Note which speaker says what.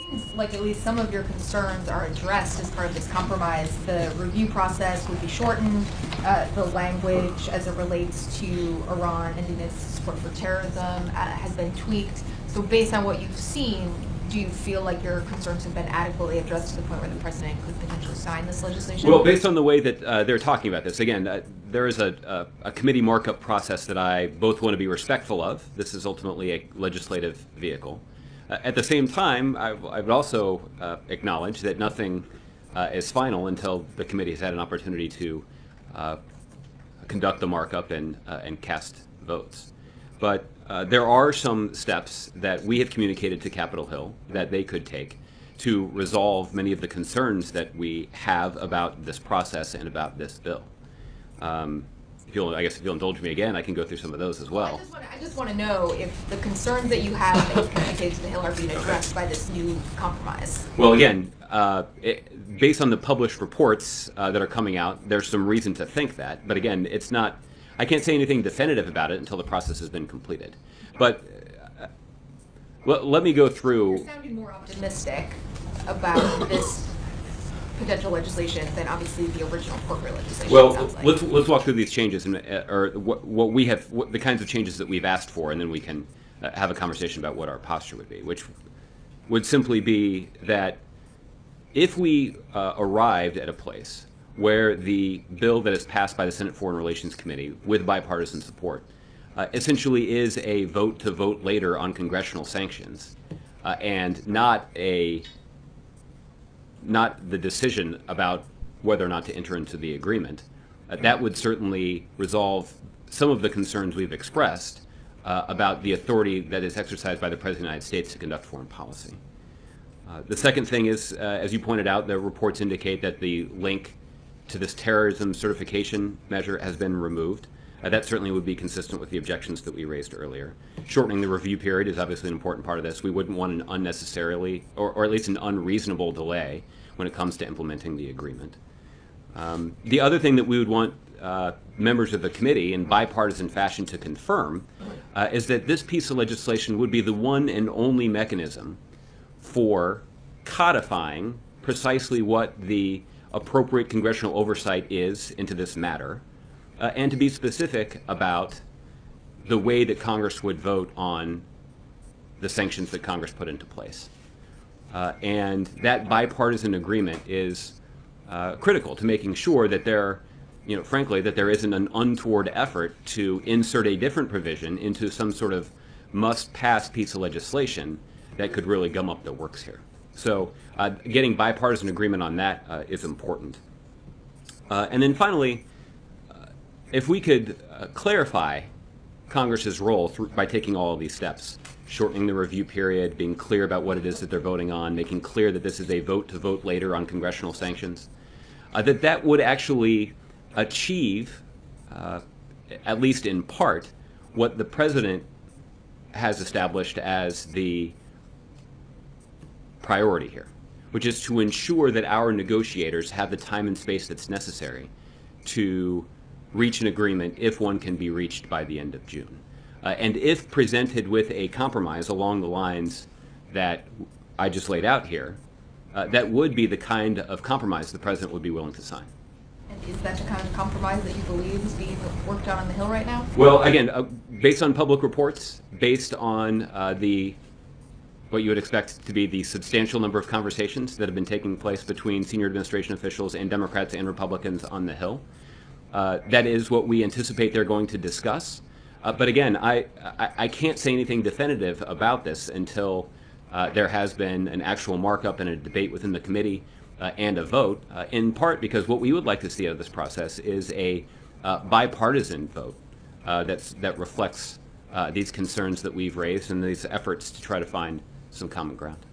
Speaker 1: seems like at least some of your concerns are addressed as part of this compromise. The review process would be shortened. The language as it relates to Iran and its support for terrorism has been tweaked. So based on what you've seen, do you feel like your concerns have been adequately addressed to the point where the president could potentially sign this legislation?
Speaker 2: Well, based on the way that they're talking about this, again, there is a committee markup process that I both want to be respectful of. This is ultimately a legislative vehicle. At the same time, I would also acknowledge that nothing is final until the committee has had an opportunity to conduct the markup and cast votes. But there are some steps that we have communicated to Capitol Hill that they could take to resolve many of the concerns that we have about this process and about this bill. I guess if you'll indulge me again, I can go through some of those as well.
Speaker 1: I just want to know if the concerns that you have that you've communicated to the Hill are being addressed by this new compromise.
Speaker 2: Well, again, based on the published reports that are coming out, there's some reason to think that. But again, it's not. I can't say anything definitive about it until the process has been completed. But let me go through.
Speaker 1: You're sounding more optimistic about this potential legislation than obviously the original corporate legislation.
Speaker 2: Well, let's walk through these changes and or what we have, the kinds of changes that we've asked for, and then we can have a conversation about what our posture would be, which would simply be that if we arrived at a place where the bill that is passed by the Senate Foreign Relations Committee with bipartisan support essentially is a vote to vote later on congressional sanctions and not the decision about whether or not to enter into the agreement, that would certainly resolve some of the concerns we've expressed about the authority that is exercised by the President of the United States to conduct foreign policy. The second thing is, as you pointed out, the reports indicate that the link to this terrorism certification measure has been removed. That certainly would be consistent with the objections that we raised earlier. Shortening the review period is obviously an important part of this. We wouldn't want an unnecessarily, or at least an unreasonable delay when it comes to implementing the agreement. The other thing that we would want members of the committee in bipartisan fashion to confirm is that this piece of legislation would be the one and only mechanism for codifying precisely what the appropriate congressional oversight is into this matter, and to be specific about the way that Congress would vote on the sanctions that Congress put into place. And that bipartisan agreement is critical to making sure that frankly, that there isn't an untoward effort to insert a different provision into some sort of must-pass piece of legislation that could really gum up the works here. So getting bipartisan agreement on that is important. And then finally, if we could clarify Congress's role by taking all of these steps, shortening the review period, being clear about what it is that they're voting on, making clear that this is a vote to vote later on congressional sanctions, that would actually achieve, at least in part, what the president has established as the priority here, which is to ensure that our negotiators have the time and space that's necessary to reach an agreement if one can be reached by the end of June. And if presented with a compromise along the lines that I just laid out here, that would be the kind of compromise the president would be willing to sign.
Speaker 1: And is that the kind of compromise that you believe is being worked on the Hill right now?
Speaker 2: Well, again, based on public reports, based on what you would expect to be the substantial number of conversations that have been taking place between senior administration officials and Democrats and Republicans on the Hill, that is what we anticipate they're going to discuss. But again, I can't say anything definitive about this until there has been an actual markup and a debate within the committee and a vote, in part because what we would like to see out of this process is a bipartisan vote that reflects these concerns that we've raised and these efforts to try to find some common ground.